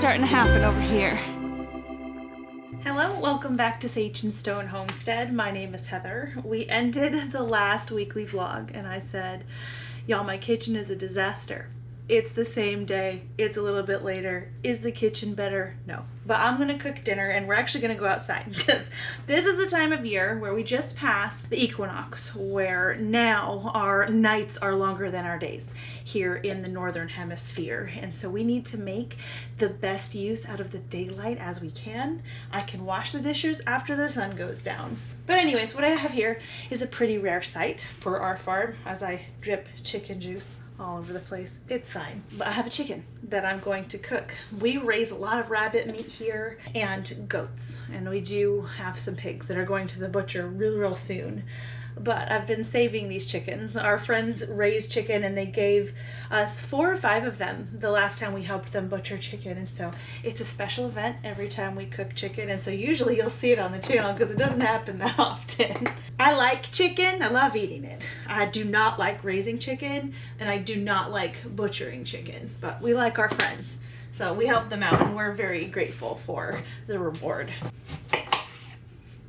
starting to happen over here. Hello, welcome back to Sage and Stone Homestead. My name is Heather. We ended the last weekly vlog and I said, y'all, my kitchen is a disaster. It's the same day, it's a little bit later. Is the kitchen better? No. But I'm gonna cook dinner and we're actually gonna go outside because this is the time of year where we just passed the equinox, where now our nights are longer than our days here in the northern hemisphere. And so we need to make the best use out of the daylight as we can. I can wash the dishes after the sun goes down. But anyways, what I have here is a pretty rare sight for our farm as I drip chicken juice all over the place. It's fine. But I have a chicken that I'm going to cook. We raise a lot of rabbit meat here and goats, and we do have some pigs that are going to the butcher real soon. But I've been saving these chickens. Our friends raised chicken and they gave us 4 or 5 of them the last time we helped them butcher chicken. And so it's a special event every time we cook chicken. And so usually you'll see it on the channel because it doesn't happen that often. I like chicken. I love eating it. I do not like raising chicken and I do not like butchering chicken, but we like our friends. So we help them out and we're very grateful for the reward.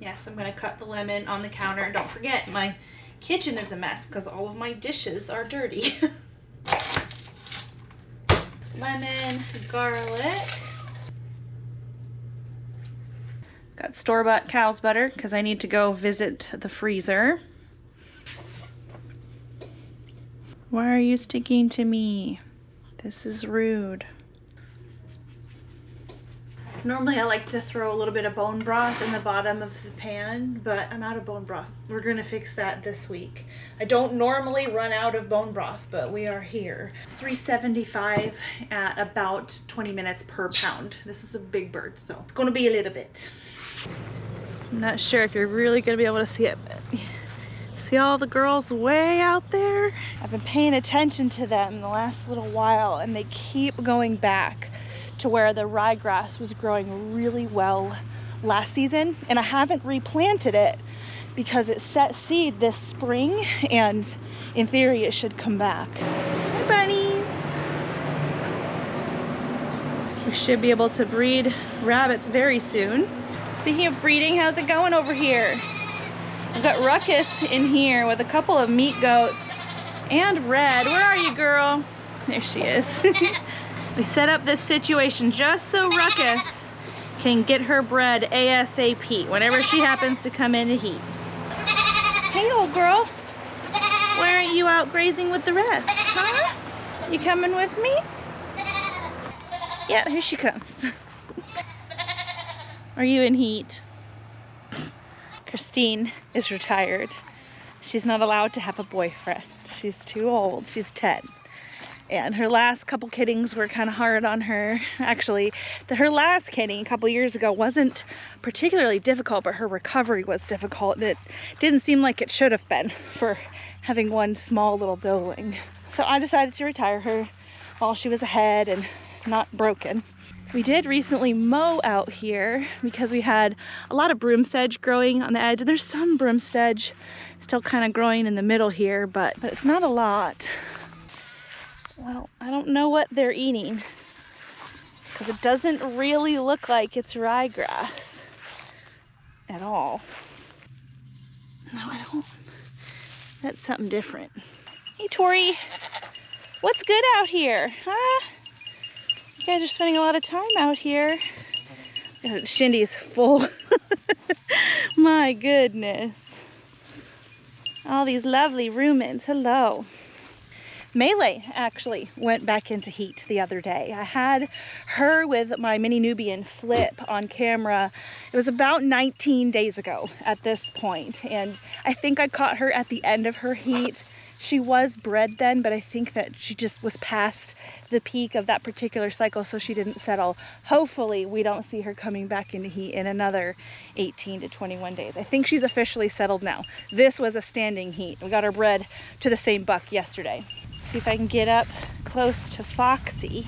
Yes, I'm gonna cut the lemon on the counter. Don't forget, my kitchen is a mess because all of my dishes are dirty. Lemon, garlic. Got store-bought cow's butter because I need to go visit the freezer. Why are you sticking to me? This is rude. Normally I like to throw a little bit of bone broth in the bottom of the pan, but I'm out of bone broth. We're gonna fix that this week. I don't normally run out of bone broth, but we are here. $3.75 at about 20 minutes per pound. This is a big bird, so it's gonna be a little bit. I'm not sure if you're really gonna be able to see it, but see all the girls way out there? I've been paying attention to them the last little while and they keep going back to where the ryegrass was growing really well last season, and I haven't replanted it because it set seed this spring and in theory it should come back. Hi bunnies! We should be able to breed rabbits very soon. Speaking of breeding, how's it going over here? I've got Ruckus in here with a couple of meat goats and Red. Where are you, girl? There she is. We set up this situation just so Ruckus can get her bred ASAP whenever she happens to come into heat. Hey, old girl. Why aren't you out grazing with the rest, huh? You coming with me? Yeah, here she comes. Are you in heat? Christine is retired. She's not allowed to have a boyfriend. She's too old. She's 10. And her last couple kiddings were kind of hard on her. Actually, her last kidding a couple years ago wasn't particularly difficult, but her recovery was difficult. It didn't seem like it should have been for having one small little doeling. So I decided to retire her while she was ahead and not broken. We did recently mow out here because we had a lot of broom sedge growing on the edge. And there's some broom sedge still kind of growing in the middle here, but it's not a lot. Well, I don't know what they're eating because it doesn't really look like it's ryegrass at all. No, I don't. That's something different. Hey, Tori, what's good out here, huh? You guys are spending a lot of time out here. Shindy's full. My goodness. All these lovely rumens. Hello. Melee actually went back into heat the other day. I had her with my mini Nubian Flip on camera. It was about 19 days ago at this point, and I think I caught her at the end of her heat. She was bred then, but I think that she just was past the peak of that particular cycle, so she didn't settle. Hopefully we don't see her coming back into heat in another 18 to 21 days. I think she's officially settled now. This was a standing heat. We got her bred to the same buck yesterday. See if I can get up close to Foxy.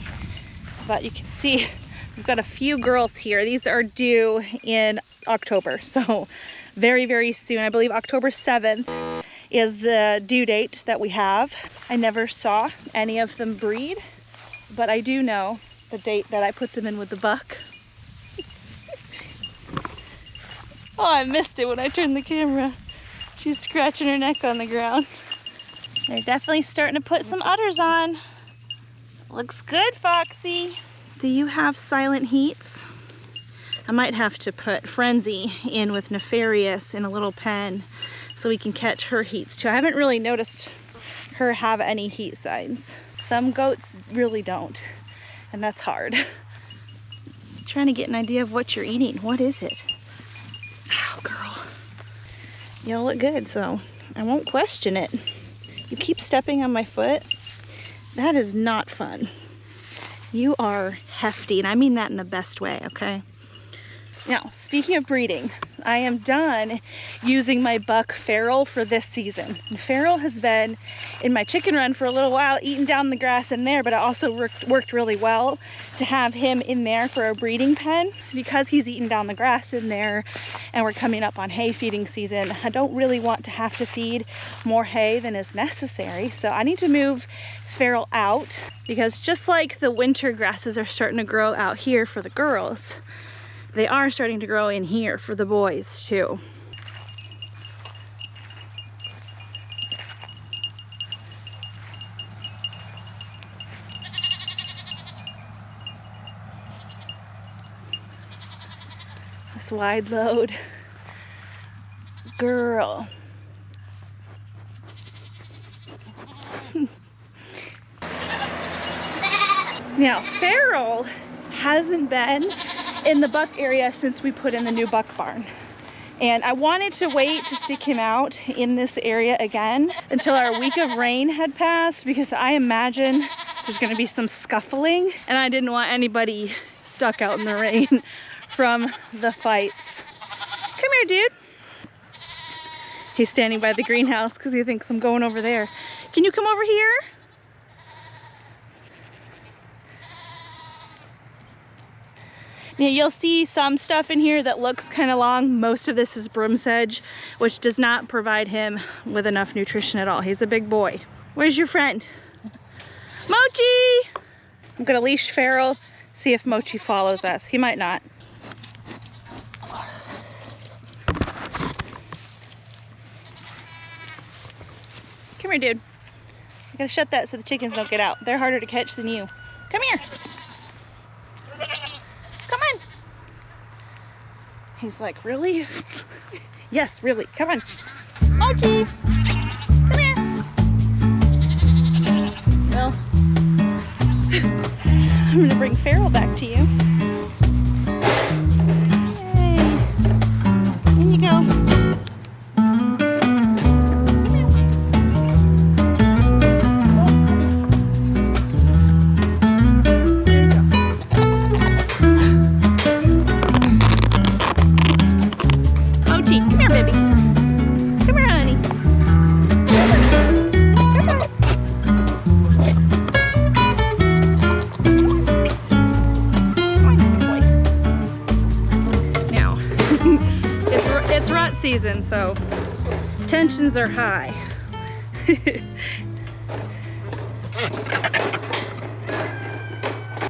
But you can see we've got a few girls here. These are due in October, so very, very soon. I believe October 7th is the due date that we have. I never saw any of them breed, but I do know the date that I put them in with the buck. Oh, I missed it when I turned the camera. She's scratching her neck on the ground. They're definitely starting to put some udders on. Looks good, Foxy. Do you have silent heats? I might have to put Frenzy in with Nefarious in a little pen so we can catch her heats too. I haven't really noticed her have any heat signs. Some goats really don't, and that's hard. I'm trying to get an idea of what you're eating. What is it? Ow, girl. You look good, so I won't question it. You keep stepping on my foot. That is not fun. You are hefty, and I mean that in the best way, okay? Now, speaking of breeding, I am done using my buck Feral for this season. And Feral has been in my chicken run for a little while, eating down the grass in there, but it also worked really well to have him in there for a breeding pen because he's eating down the grass in there and we're coming up on hay feeding season. I don't really want to have to feed more hay than is necessary, so I need to move Feral out because just like the winter grasses are starting to grow out here for the girls, they are starting to grow in here for the boys too. This wide load. Girl. Now, Feral hasn't been in the buck area since we put in the new buck barn. And I wanted to wait to stick him out in this area again until our week of rain had passed because I imagine there's gonna be some scuffling and I didn't want anybody stuck out in the rain from the fights. Come here, dude. He's standing by the greenhouse because he thinks I'm going over there. Can you come over here? Now, you'll see some stuff in here that looks kind of long. Most of this is broom sedge, which does not provide him with enough nutrition at all. He's a big boy. Where's your friend? Mochi! I'm gonna leash Feral, see if Mochi follows us. He might not. Come here, dude. I gotta shut that so the chickens don't get out. They're harder to catch than you. Come here. Come on. He's like, really? Yes, really. Come on. Mochi. Come here. Well, I'm gonna bring Feral back to you. Yay. In you go. Season, so tensions are high.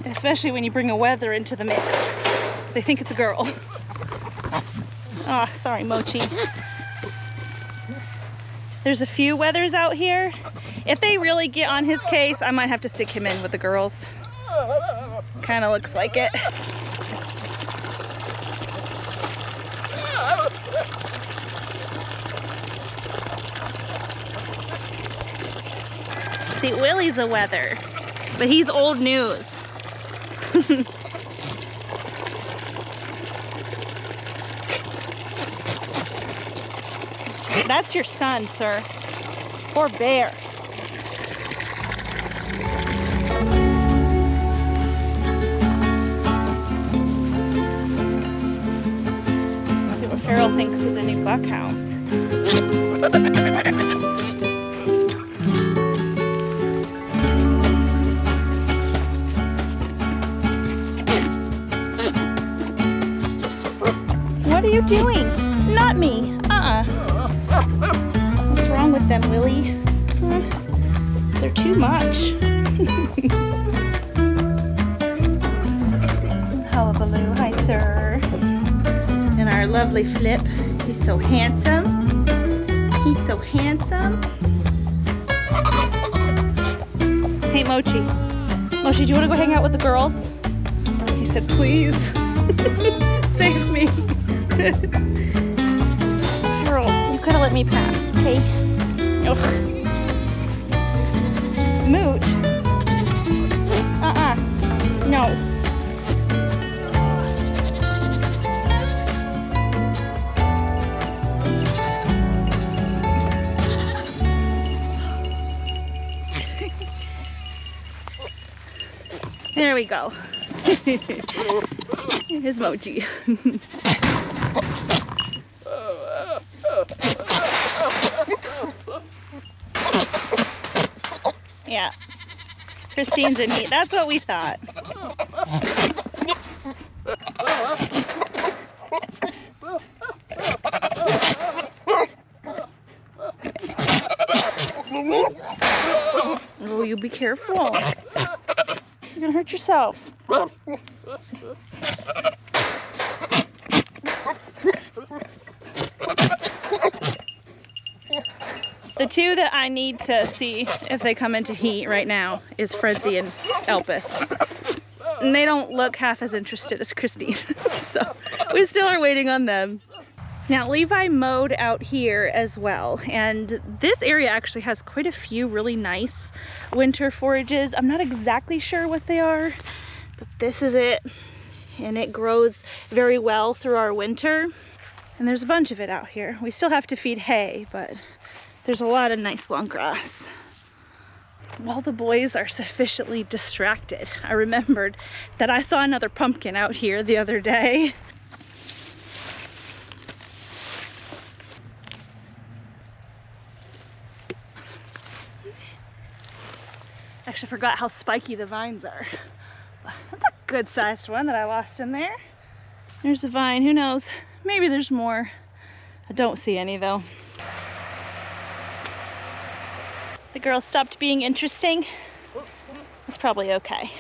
Especially when you bring a wether into the mix. They think it's a girl. Oh, sorry, Mochi. There's a few wethers out here. If they really get on his case, I might have to stick him in with the girls. Kind of looks like it. See, Willie's a wether, but he's old news. That's your son, sir. Poor bear. Let's see what Feral thinks of the new buck house. What are you doing? Not me. What's wrong with them, Willie? They're too much. lovely Flip. He's so handsome. He's so handsome. Hey, Mochi. Mochi, do you want to go hang out with the girls? He said, please. Save me. Girl, you could have let me pass, okay? Ugh. Mooch. No. There we go. Here's Mochi. Yeah. Christine's in heat. That's what we thought. Oh, you be careful. You're gonna hurt yourself. The two that I need to see if they come into heat right now is Fredzy and Elpis. And they don't look half as interested as Christine. So we still are waiting on them. Now Levi mowed out here as well. And this area actually has quite a few really nice winter forages. I'm not exactly sure what they are, but this is it. And it grows very well through our winter. And there's a bunch of it out here. We still have to feed hay, but there's a lot of nice long grass. While the boys are sufficiently distracted, I remembered that I saw another pumpkin out here the other day. Actually forgot how spiky the vines are. That's a good sized one that I lost in there. There's a vine, who knows? Maybe there's more. I don't see any though. The girls stopped being interesting. That's probably okay.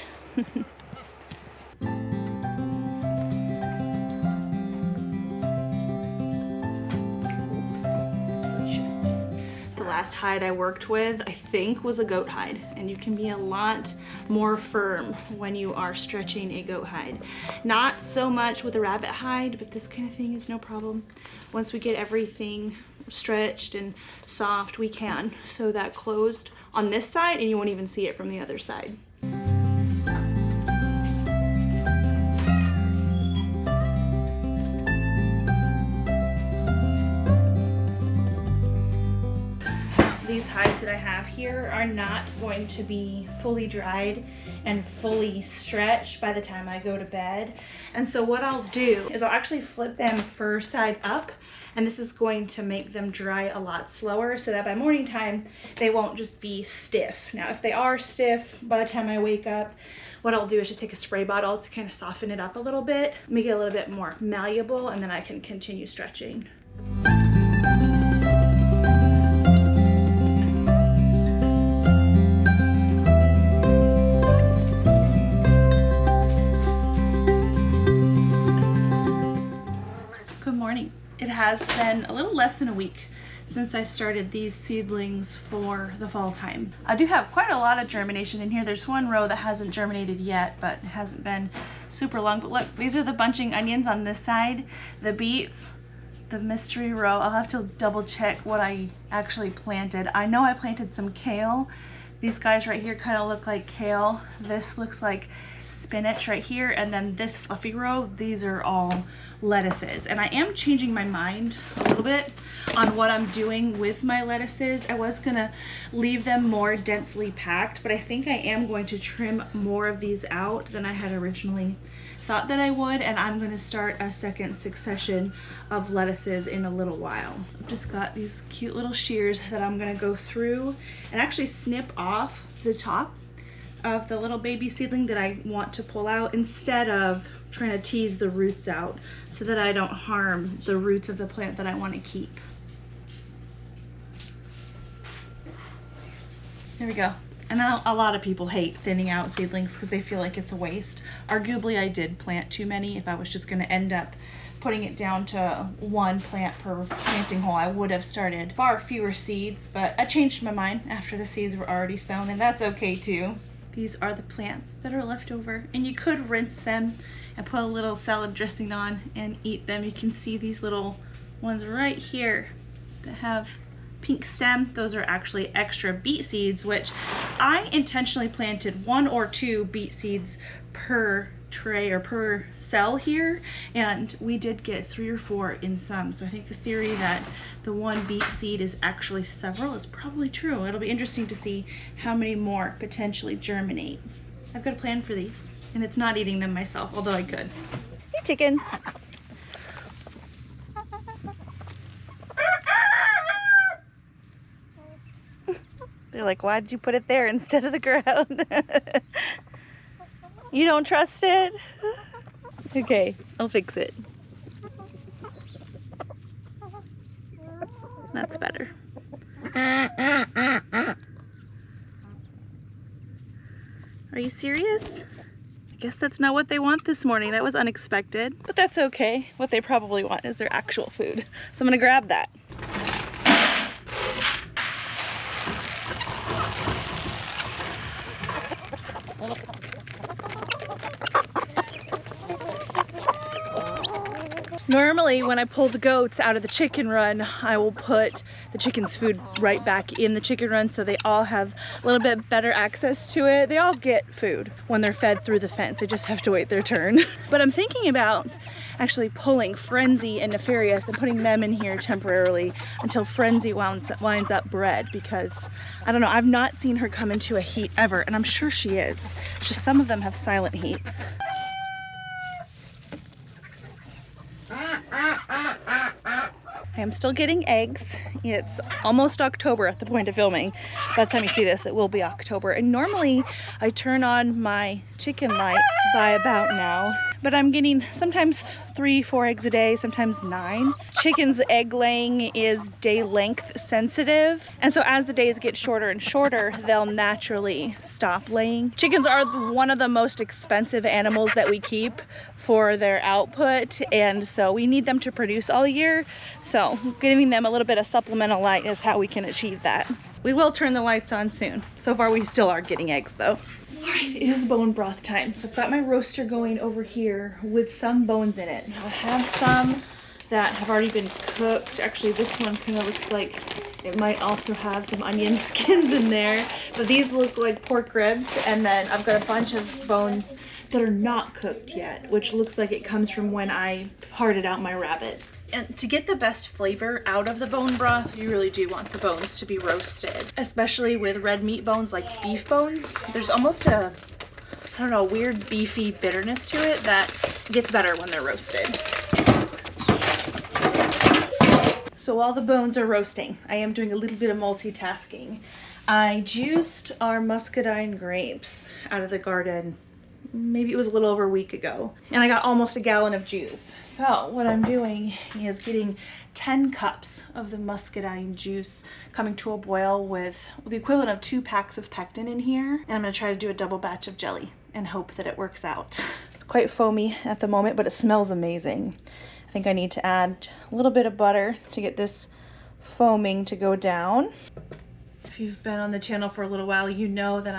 The last hide I worked with, I think, was a goat hide, and you can be a lot more firm when you are stretching a goat hide. Not so much with a rabbit hide, but this kind of thing is no problem. Once we get everything stretched and soft, we can sew that closed on this side and you won't even see it from the other side. These hides that I have here are not going to be fully dried and fully stretched by the time I go to bed. And so what I'll do is I'll actually flip them fur side up, and this is going to make them dry a lot slower so that by morning time they won't just be stiff. Now if they are stiff by the time I wake up, what I'll do is just take a spray bottle to kind of soften it up a little bit, make it a little bit more malleable, and then I can continue stretching. It has been a little less than a week since I started these seedlings for the fall time. I do have quite a lot of germination in here. There's one row that hasn't germinated yet, but it hasn't been super long. But look, these are the bunching onions on this side, the beets, the mystery row. I'll have to double check what I actually planted. I know I planted some kale. These guys right here kind of look like kale. This looks like spinach right here, and then this fluffy row, these are all lettuces. And I am changing my mind a little bit on what I'm doing with my lettuces. I was gonna leave them more densely packed, but I think I am going to trim more of these out than I had originally thought that I would, and I'm going to start a second succession of lettuces in a little while. I've just got these cute little shears that I'm going to go through and actually snip off the top of the little baby seedling that I want to pull out, instead of trying to tease the roots out so that I don't harm the roots of the plant that I want to keep. There we go. And a lot of people hate thinning out seedlings because they feel like it's a waste. Arguably, I did plant too many if I was just going to end up putting it down to 1 plant per planting hole, I would have started far fewer seeds, but I changed my mind after the seeds were already sown, and that's okay too. These are the plants that are left over, and you could rinse them and put a little salad dressing on and eat them. You can see these little ones right here that have pink stem. Those are actually extra beet seeds, which I intentionally planted 1 or 2 beet seeds per tray or per cell here, and we did get 3 or 4 in some. So I think the theory that the 1 beet seed is actually several is probably true. It'll be interesting to see how many more potentially germinate. I've got a plan for these, and it's not eating them myself, although I could. Hey chickens. They're like, why did you put it there instead of the ground? You don't trust it? Okay, I'll fix it. That's better. Are you serious? I guess that's not what they want this morning. That was unexpected, but that's okay. What they probably want is their actual food. So I'm gonna grab that. Normally when I pull the goats out of the chicken run, I will put the chicken's food right back in the chicken run so they all have a little bit better access to it. They all get food when they're fed through the fence. They just have to wait their turn. But I'm thinking about actually pulling Frenzy and Nefarious and putting them in here temporarily until Frenzy winds up bred, because I don't know, I've not seen her come into a heat ever, and I'm sure she is. It's just some of them have silent heats. I am still getting eggs. It's almost October at the point of filming. By the time you see this, it will be October. And normally I turn on my chicken lights by about now, but I'm getting sometimes 3-4 eggs a day, sometimes 9. Chicken's egg laying is day length sensitive, and so as the days get shorter and shorter, they'll naturally stop laying. Chickens are one of the most expensive animals that we keep for their output, and so we need them to produce all year, so giving them a little bit of supplemental light is how we can achieve that. We will turn the lights on soon. So far we still are getting eggs though. Alright, it is bone broth time. So I've got my roaster going over here with some bones in it. I have some that have already been cooked. Actually, this one kind of looks like it might also have some onion skins in there, but these look like pork ribs. And then I've got a bunch of bones that are not cooked yet, which looks like it comes from when I hearted out my rabbits. And to get the best flavor out of the bone broth, you really do want the bones to be roasted, especially with red meat bones like beef bones. There's almost a, I don't know, weird beefy bitterness to it that gets better when they're roasted. So while the bones are roasting, I am doing a little bit of multitasking. I juiced our muscadine grapes out of the garden. Maybe it was a little over a week ago, and I got almost a gallon of juice. So what I'm doing is getting 10 cups of the muscadine juice coming to a boil with the equivalent of 2 packs of pectin in here, and I'm going to try to do a double batch of jelly and hope that it works out. It's quite foamy at the moment, but it smells amazing. I think I need to add a little bit of butter to get this foaming to go down. If you've been on the channel for a little while, you know that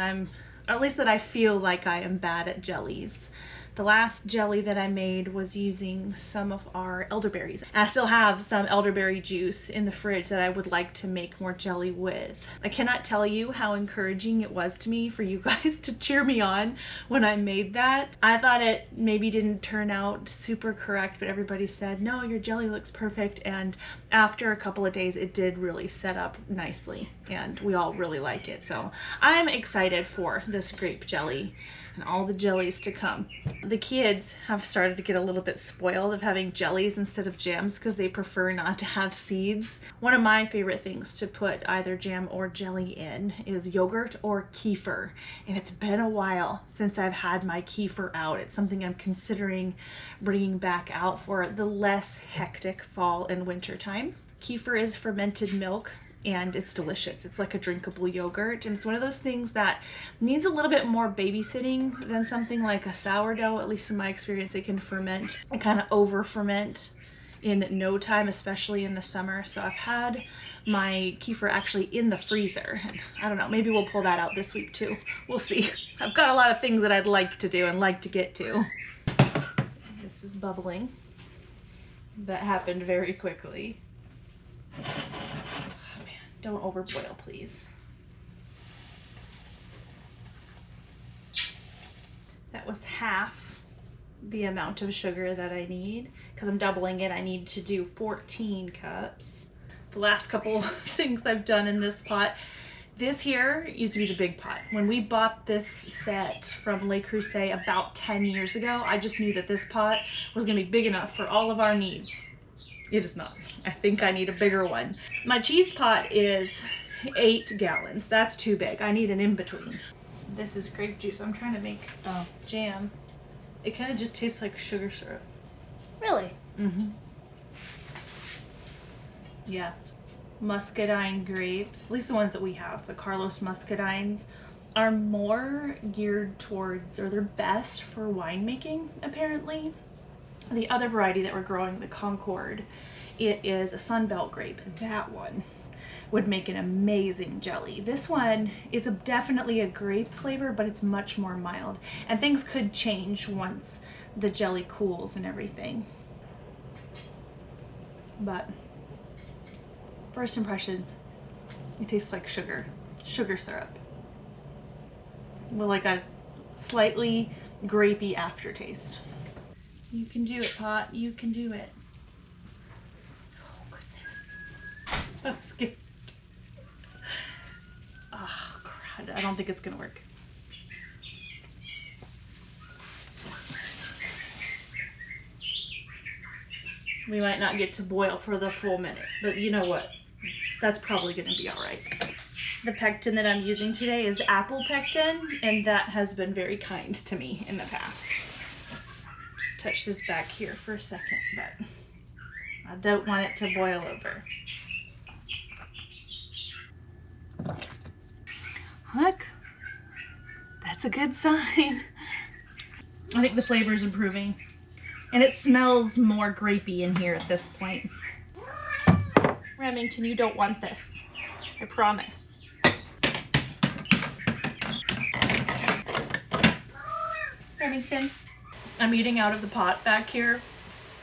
or at least that I feel like I am bad at jellies. The last jelly that I made was using some of our elderberries. I still have some elderberry juice in the fridge that I would like to make more jelly with. I cannot tell you how encouraging it was to me for you guys to cheer me on when I made that. I thought it maybe didn't turn out super correct, but everybody said, no, your jelly looks perfect. And after a couple of days, it did really set up nicely, and we all really like it. So I'm excited for this grape jelly and all the jellies to come. The kids have started to get a little bit spoiled of having jellies instead of jams because they prefer not to have seeds. One of my favorite things to put either jam or jelly in is yogurt or kefir, and it's been a while since I've had my kefir out. It's something I'm considering bringing back out for the less hectic fall and winter time. Kefir is fermented milk and it's delicious. It's like a drinkable yogurt, and it's one of those things that needs a little bit more babysitting than something like a sourdough. At least in my experience, it can ferment and kind of over ferment in no time, especially in the summer. So I've had my kefir actually in the freezer, and I don't know, maybe we'll pull that out this week too. We'll see. I've got a lot of things that I'd like to do and like to get to. This is bubbling. That happened very quickly. Oh, man, don't overboil, please. That was half the amount of sugar that I need. Because I'm doubling it, I need to do 14 cups. The last couple things I've done in this pot, this here used to be the big pot. When we bought this set from Le Creuset about 10 years ago, I just knew that this pot was gonna be big enough for all of our needs. It is not. I think I need a bigger one. My cheese pot is 8 gallons. That's too big. I need an in-between. This is grape juice. I'm trying to make jam. It kind of just tastes like sugar syrup. Really? Mm-hmm. Yeah. Muscadine grapes, at least the ones that we have, the Carlos Muscadines, are more geared towards, or they're best for winemaking, apparently. The other variety that we're growing, the Concord, it is a Sunbelt grape. That one would make an amazing jelly. This one, it's definitely a grape flavor, but it's much more mild. And things could change once the jelly cools and everything. But first impressions, it tastes like sugar syrup. With like a slightly grapey aftertaste. You can do it, Pot. You can do it. Oh, goodness. I'm scared. Oh, crud. I don't think it's gonna work. We might not get to boil for the full minute, but you know what? That's probably gonna be all right. The pectin that I'm using today is apple pectin, and that has been very kind to me in the past. Just touch this back here for a second, but I don't want it to boil over. Look, that's a good sign. I think the flavor is improving, and it smells more grapey in here at this point. Remington, you don't want this. I promise. Remington. I'm eating out of the pot back here,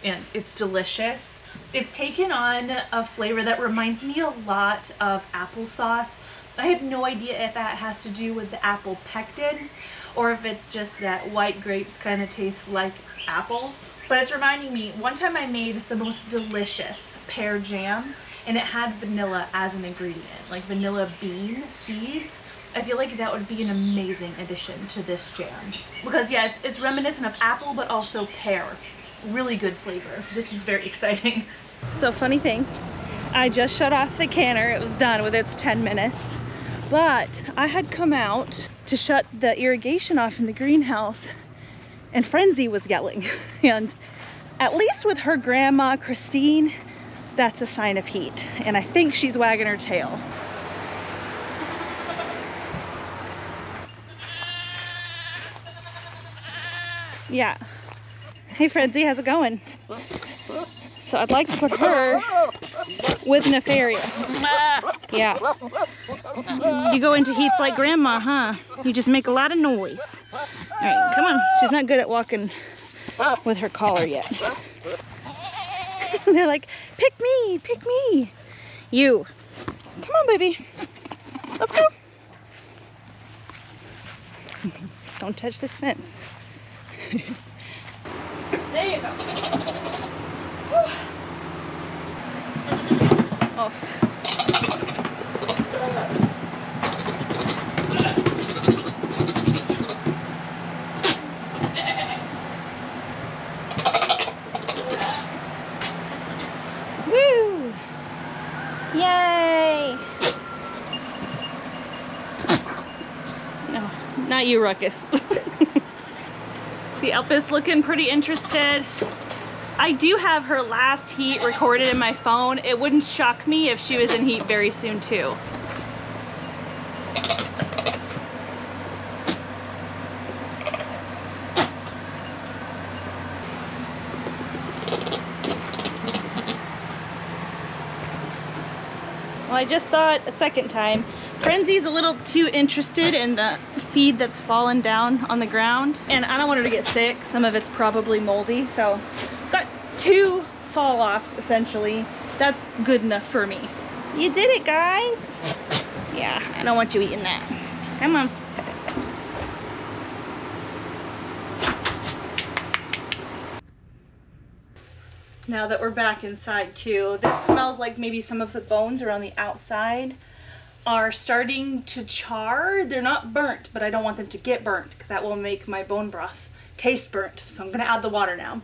and it's delicious. It's taken on a flavor that reminds me a lot of applesauce. I have no idea if that has to do with the apple pectin, or if it's just that white grapes kind of taste like apples. But it's reminding me, one time I made the most delicious pear jam, and it had vanilla as an ingredient, like vanilla bean seeds. I feel like that would be an amazing addition to this jam. Because yeah, it's reminiscent of apple, but also pear. Really good flavor. This is very exciting. So funny thing, I just shut off the canner. It was done with its 10 minutes. But I had come out to shut the irrigation off in the greenhouse, and Frenzy was yelling. And at least with her grandma, Christine, that's a sign of heat. And I think she's wagging her tail. Yeah. Hey Frenzy, how's it going? So I'd like to put her with Nefarious. Yeah. You go into heats like grandma, huh? You just make a lot of noise. All right, come on. She's not good at walking with her collar yet. They're like, pick me, pick me. You. Come on, baby. Let's go. Don't touch this fence. There you go. Whew. Oh. Woo! Yay! No, not you, Ruckus. See, Elpis looking pretty interested. I do have her last heat recorded in my phone. It wouldn't shock me if she was in heat very soon too. Well, I just saw it a second time. Frenzy's a little too interested in the feed that's fallen down on the ground, and I don't want her to get sick. Some of it's probably moldy, so got 2 fall-offs essentially. That's good enough for me. You did it, guys. Yeah, I don't want you eating that. Come on. Now that we're back inside too, this smells like maybe some of the bones around the outside are starting to char. They're not burnt, but I don't want them to get burnt because that will make my bone broth taste burnt. So I'm gonna add the water now.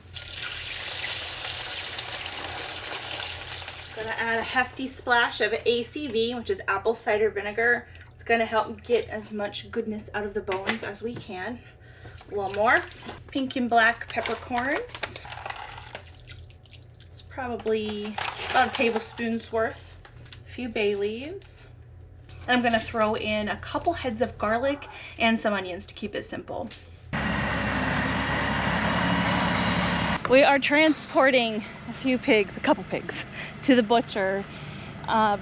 Gonna add a hefty splash of ACV, which is apple cider vinegar. It's gonna help get as much goodness out of the bones as we can. A little more. Pink and black peppercorns. It's probably about a tablespoon's worth. A few bay leaves. And I'm gonna throw in a couple heads of garlic and some onions to keep it simple. We are transporting a couple pigs, to the butcher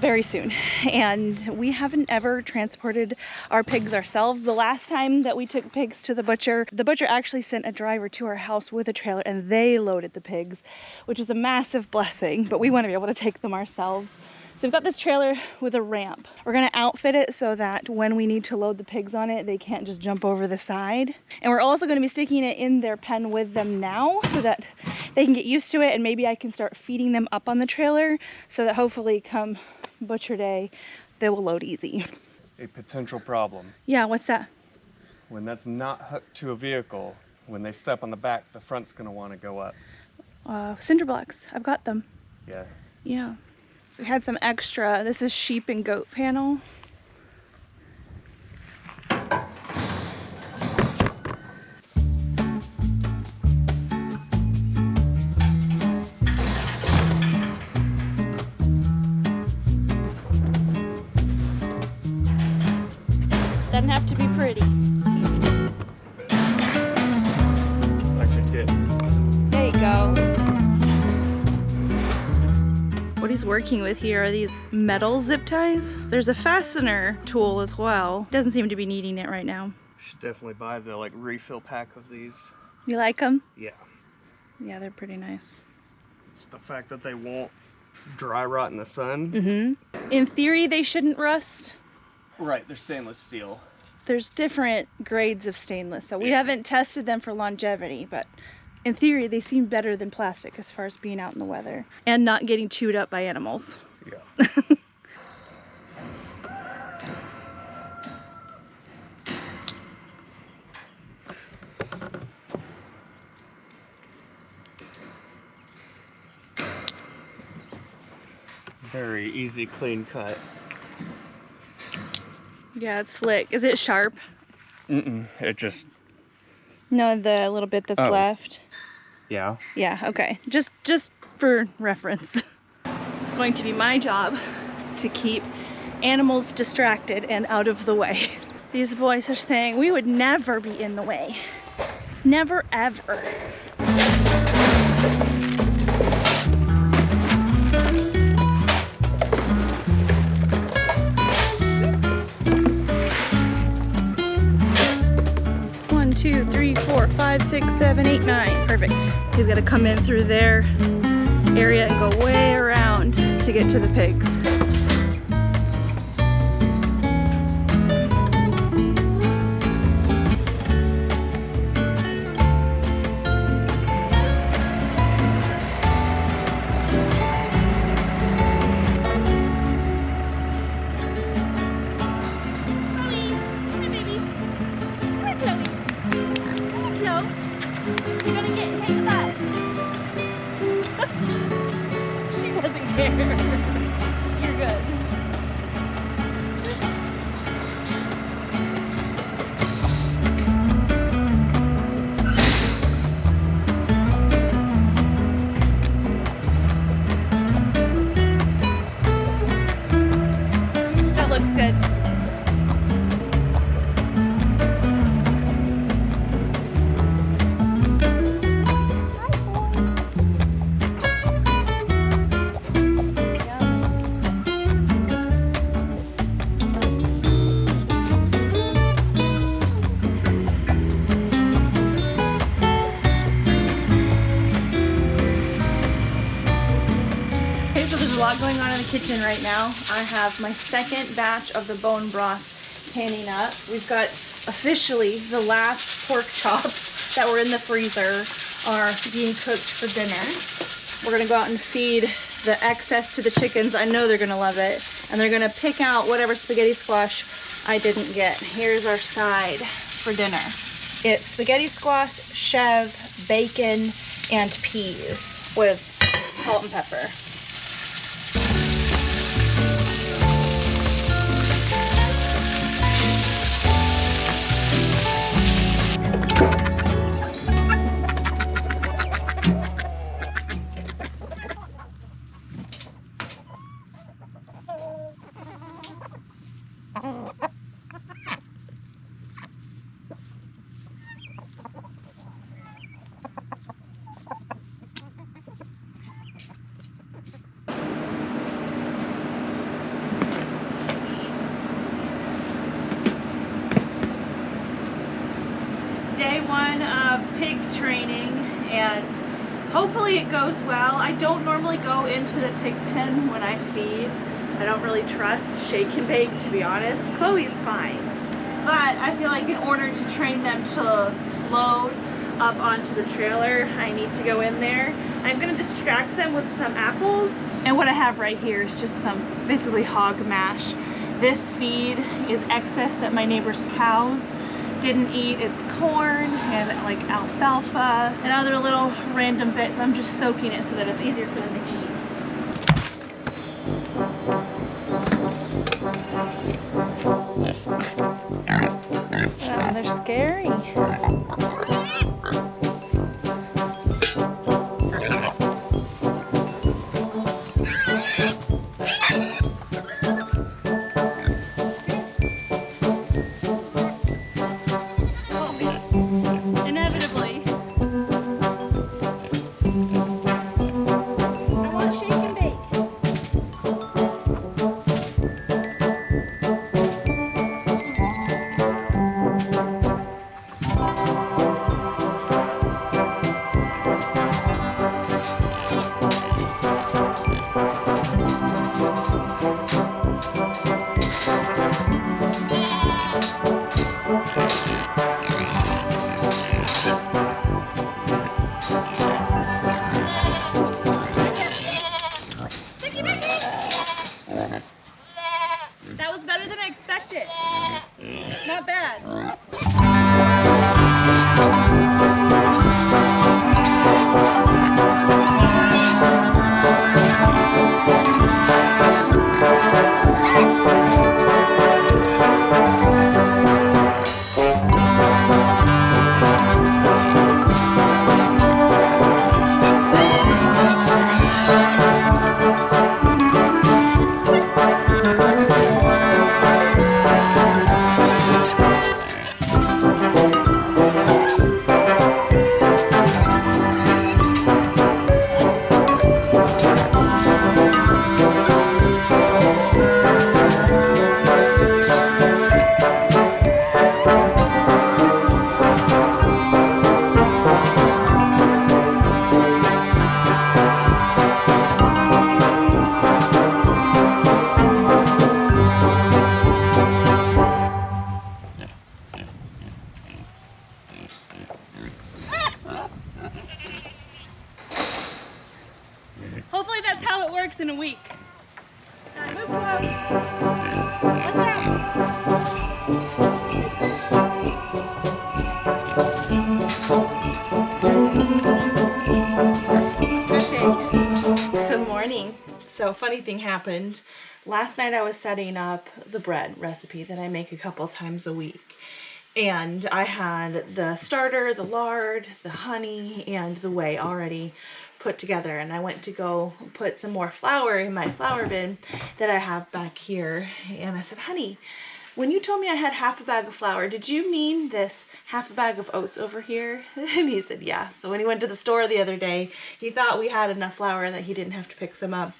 very soon. And we haven't ever transported our pigs ourselves. The last time that we took pigs to the butcher actually sent a driver to our house with a trailer and they loaded the pigs, which was a massive blessing, but we want to be able to take them ourselves. So we've got this trailer with a ramp. We're gonna outfit it so that when we need to load the pigs on it, they can't just jump over the side. And we're also gonna be sticking it in their pen with them now so that they can get used to it, and maybe I can start feeding them up on the trailer so that hopefully come butcher day, they will load easy. A potential problem. Yeah, what's that? When that's not hooked to a vehicle, when they step on the back, the front's gonna wanna go up. Cinder blocks, I've got them. Yeah. Yeah. So we had some extra, this is sheep and goat panel. Doesn't have to be pretty. I should get. There you go. What he's working with here are these metal zip ties. There's a fastener tool as well. Doesn't seem to be needing it right now. Should definitely buy the refill pack of these. You like them? Yeah. Yeah, they're pretty nice. It's the fact that they won't dry rot in the sun. Mm-hmm. In theory, they shouldn't rust. Right, they're stainless steel. There's different grades of stainless, so we haven't tested them for longevity, but in theory, they seem better than plastic as far as being out in the weather and not getting chewed up by animals. Yeah. Very easy, clean cut. Yeah, it's slick. Is it sharp? Mm-mm, it just... No, the little bit that's left. Yeah. Yeah, okay. Just for reference. It's going to be my job to keep animals distracted and out of the way. These boys are saying we would never be in the way. Never, ever. One, two, three, 4, 5, 6, 7, 8, 9. Perfect. He's got to come in through their area and go way around to get to the pigs. She doesn't care. kitchen right now. I have my second batch of the bone broth panning up. We've got officially the last pork chops that were in the freezer are being cooked for dinner. We're gonna go out and feed the excess to the chickens. I know they're gonna love it. And they're gonna pick out whatever spaghetti squash I didn't get. Here's our side for dinner. It's spaghetti squash, chev, bacon, and peas with salt and pepper. Day one of pig training, and hopefully it goes well. I don't normally go into the pig pen when I feed. I don't really trust shake and bake, to be honest. Chloe's fine, but I feel like in order to train them to load up onto the trailer, I need to go in there. I'm gonna distract them with some apples, and what I have right here is just some basically hog mash. This feed is excess that my neighbor's cows didn't eat. It's corn and like alfalfa and other little random bits. I'm just soaking it so that it's easier for them to eat. Oh, they're scary. That was better than I expected. Not bad. Hopefully that's how it works in a week. Move close. Watch out. Okay. Good morning. So funny thing happened. Last night I was setting up the bread recipe that I make a couple times a week. And I had the starter, the lard, the honey, and the whey already put together. And I went to go put some more flour in my flour bin that I have back here. And I said, honey, when you told me I had half a bag of flour, did you mean this half a bag of oats over here? And he said, yeah. So when he went to the store the other day, he thought we had enough flour and that he didn't have to pick some up.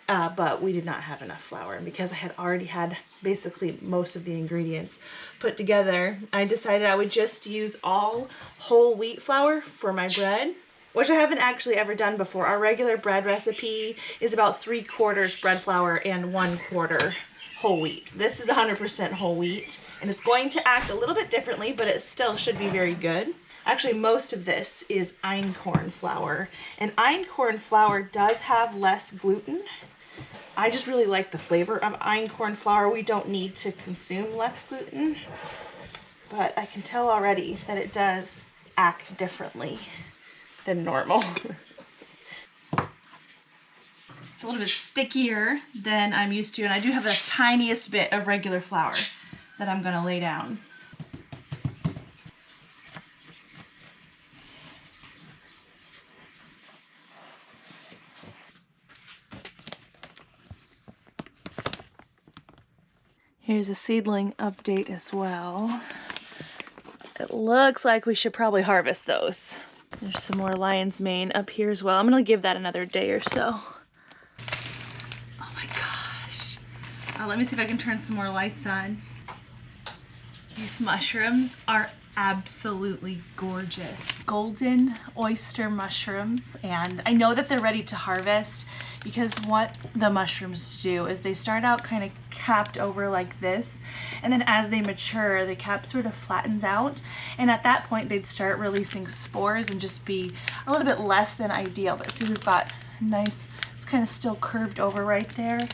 But we did not have enough flour, and because I had already had basically most of the ingredients put together, I decided I would just use all whole wheat flour for my bread. which I haven't actually ever done before. Our regular bread recipe is about 3/4 bread flour and 1/4 whole wheat. This is 100% whole wheat, and it's going to act a little bit differently, but it still should be very good. Actually, most of this is einkorn flour, and einkorn flour does have less gluten. I just really like the flavor of einkorn flour. We don't need to consume less gluten, but I can tell already that it does act differently than normal. It's a little bit stickier than I'm used to, and I do have the tiniest bit of regular flour that I'm gonna lay down. Here's a seedling update as well. It looks like we should probably harvest those. There's some more lion's mane up here as well. I'm gonna give that another day or so. Oh my gosh. Let me see if I can turn some more lights on. These mushrooms are absolutely gorgeous. Golden oyster mushrooms, and I know that they're ready to harvest because what the mushrooms do is they start out kind of capped over like this, and then as they mature, the cap sort of flattens out, and at that point they'd start releasing spores and just be a little bit less than ideal. But see, we've got nice, it's kind of still curved over right there.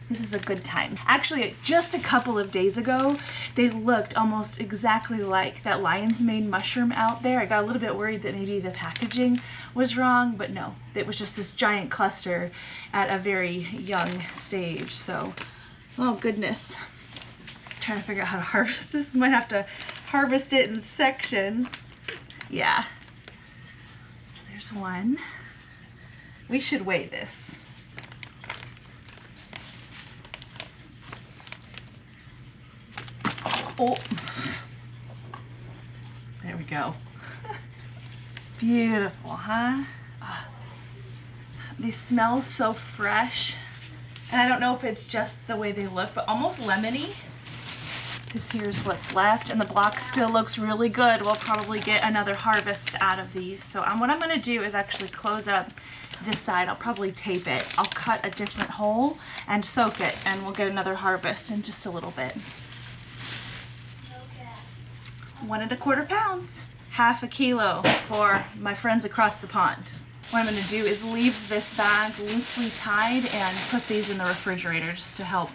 This is a good time. Actually, just a couple of days ago, they looked almost exactly like that lion's mane mushroom out there. I got a little bit worried that maybe the packaging was wrong, but no, it was just this giant cluster at a very young stage. So, oh goodness. I'm trying to figure out how to harvest this. Might have to harvest it in sections. Yeah. So there's one. We should weigh this. Oh, there we go. Beautiful, huh? Oh, they smell so fresh. And I don't know if it's just the way they look, but almost lemony. This here's what's left, and the block still looks really good. We'll probably get another harvest out of these. So what I'm gonna do is actually close up this side. I'll probably tape it. I'll cut a different hole and soak it, and we'll get another harvest in just a little bit. 1 1/4 pounds. 1/2 kilo for my friends across the pond. What I'm going to do is leave this bag loosely tied and put these in the refrigerator just to help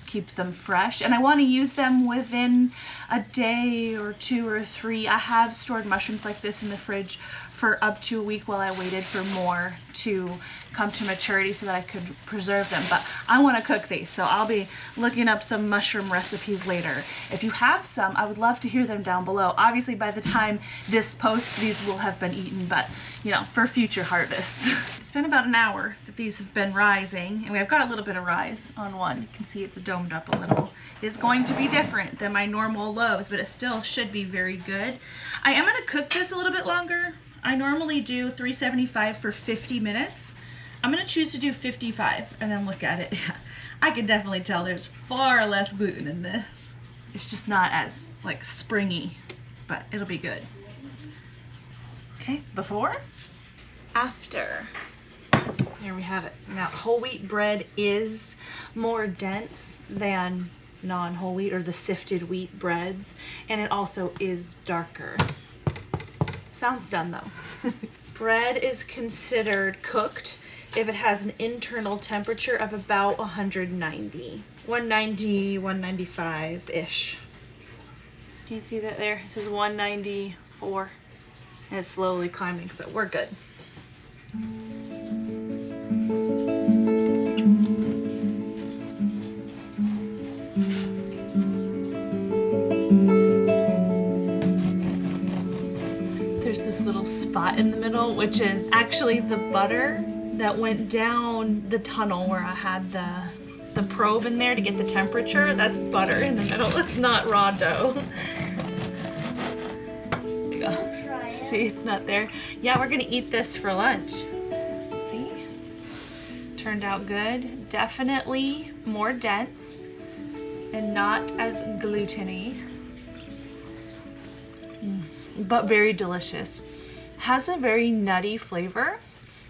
keep them fresh. And I want to use them within a day or 2 or 3. I have stored mushrooms like this in the fridge for up to a week while I waited for more to come to maturity so that I could preserve them. But I want to cook these, so I'll be looking up some mushroom recipes later. If you have some, I would love to hear them down below. Obviously, by the time this posts, these will have been eaten, but you know, for future harvests. It's been about an hour that these have been rising, and we've got a little bit of rise on one. You can see it's domed up a little. It is going to be different than my normal loaves, but it still should be very good. I am going to cook this a little bit longer. I normally do 375 for 50 minutes. I'm going to choose to do 55 and then look at it. I can definitely tell there's far less gluten in this. It's just not as like springy, but it'll be good. Okay, before, after. There we have it. Now, whole wheat bread is more dense than non-whole wheat or the sifted wheat breads, and it also is darker. Sounds done though. Bread is considered cooked if it has an internal temperature of about 190, 195-ish. Can you see that there? It says 194, and it's slowly climbing, so we're good. There's this little spot in the middle, which is actually the butter that went down the tunnel where I had the probe in there to get the temperature. That's butter in the middle. It's not raw dough. There you go. See, it's not there. Yeah, we're gonna eat this for lunch. See? Turned out good. Definitely more dense and not as gluten-y. But very delicious. has a very nutty flavor.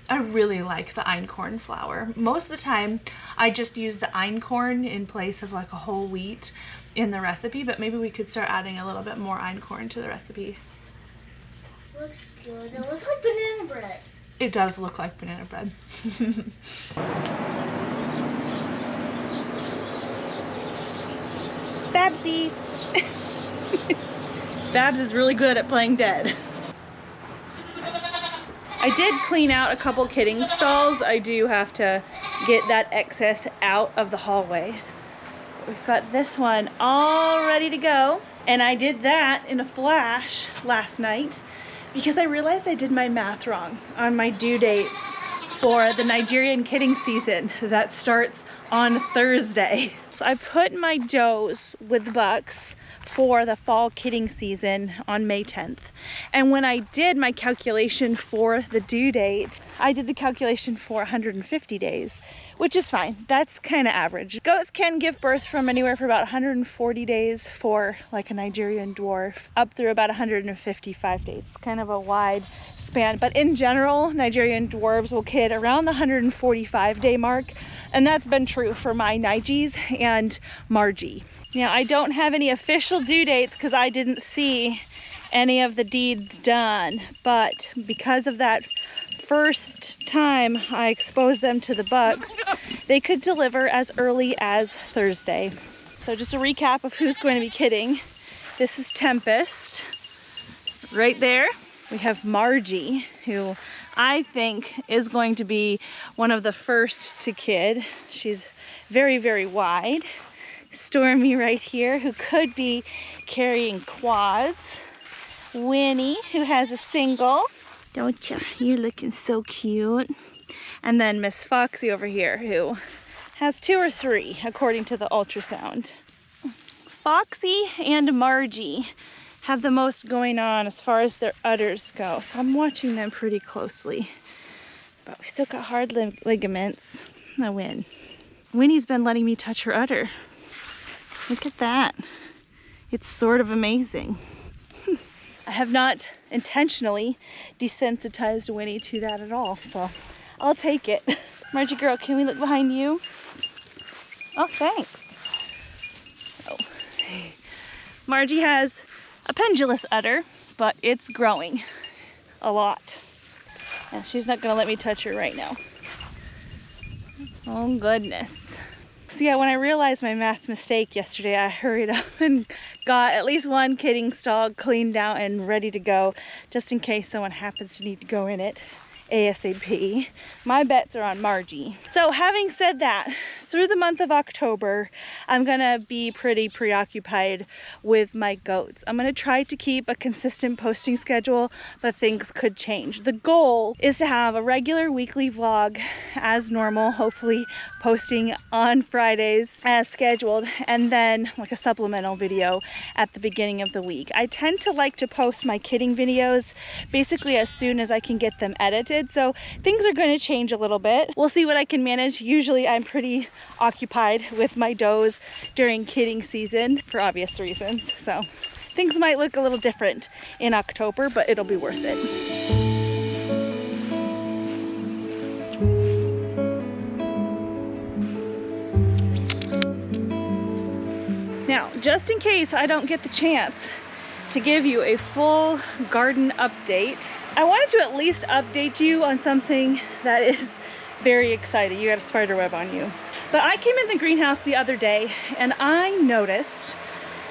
I really like the einkorn flour. Most of the time I just use the einkorn in place of like a whole wheat in the recipe, but maybe we could start adding a little bit more einkorn to the recipe. Looks good. It looks like banana bread. It does look like banana bread. Babsy! Babs is really good at playing dead. I did clean out a couple kidding stalls. I do have to get that excess out of the hallway. We've got this one all ready to go. And I did that in a flash last night because I realized I did my math wrong on my due dates for the Nigerian kidding season that starts on Thursday. So I put my does with the bucks for the fall kidding season on May 10th. And when I did my calculation for the due date, I did the calculation for 150 days, which is fine. That's kind of average. Goats can give birth from anywhere for about 140 days for like a Nigerian dwarf, up through about 155 days. It's kind of a wide span, but in general, Nigerian dwarves will kid around the 145 day mark, and that's been true for my Nigis and Margie. Now, I don't have any official due dates because I didn't see any of the deeds done, but because of that first time I exposed them to the bucks, they could deliver as early as Thursday. So just a recap of who's going to be kidding. This is Tempest. Right there, we have Margie, who I think is going to be one of the first to kid. She's very, very wide. Stormy right here, who could be carrying quads. Winnie, who has a single. Don't you? You're looking so cute. And then Miss Foxy over here, who has 2 or 3, according to the ultrasound. Foxy and Margie have the most going on as far as their udders go, so I'm watching them pretty closely. But we still got hard ligaments. I win. Winnie's been letting me touch her udder. Look at that. It's sort of amazing. I have not intentionally desensitized Winnie to that at all, so I'll take it. Margie girl, can we look behind you? Oh, thanks. Oh. Margie has a pendulous udder, but it's growing a lot. And she's not gonna let me touch her right now. Oh goodness. So yeah, when I realized my math mistake yesterday, I hurried up and got at least one kidding stall cleaned out and ready to go, just in case someone happens to need to go in it ASAP. My bets are on Margie. So having said that, through the month of October, I'm gonna be pretty preoccupied with my goats. I'm gonna try to keep a consistent posting schedule, but things could change. The goal is to have a regular weekly vlog as normal, hopefully posting on Fridays as scheduled, and then like a supplemental video at the beginning of the week. I tend to like to post my kidding videos basically as soon as I can get them edited, so things are going to change a little bit. We'll see what I can manage. Usually I'm pretty occupied with my does during kidding season for obvious reasons, so things might look a little different in October, but it'll be worth it. Now, just in case I don't get the chance to give you a full garden update, I wanted to at least update you on something that is very exciting. You got a spider web on you. But I came in the greenhouse the other day and I noticed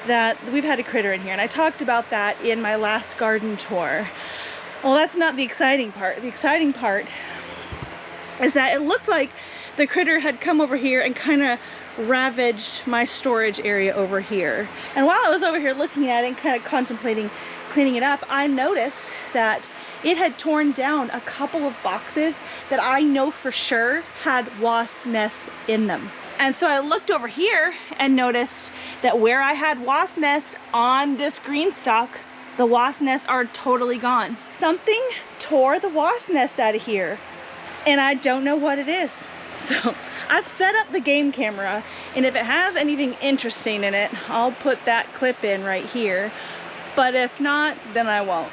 that we've had a critter in here, and I talked about that in my last garden tour. Well, that's not the exciting part. The exciting part is that it looked like the critter had come over here and kind of ravaged my storage area over here. And while I was over here looking at it and kind of contemplating cleaning it up, I noticed that it had torn down a couple of boxes that I know for sure had wasp nests in them. And so I looked over here and noticed that where I had wasp nests on this green stalk, the wasp nests are totally gone. Something tore the wasp nest out of here, and I don't know what it is. So I've set up the game camera, and if it has anything interesting in it, I'll put that clip in right here. But if not, then I won't.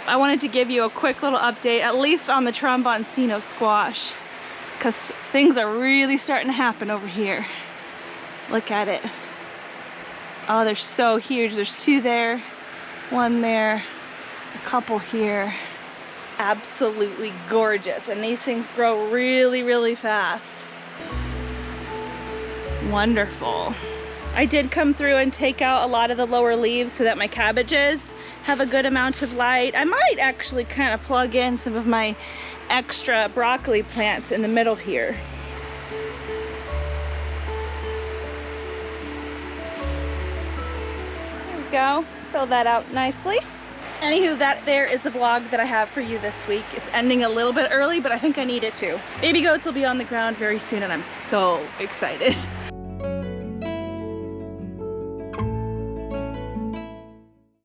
I wanted to give you a quick little update, at least on the tromboncino squash, because things are really starting to happen over here. Look at it. Oh, they're so huge. There's 2 there, 1 there, a couple here. Absolutely gorgeous. And these things grow really, really fast. Wonderful. I did come through and take out a lot of the lower leaves so that my cabbages have a good amount of light. I might actually kind of plug in some of my extra broccoli plants in the middle here. There we go. Fill that out nicely. Anywho, that there is the vlog that I have for you this week. It's ending a little bit early, but I think I need it to. Baby goats will be on the ground very soon and I'm so excited.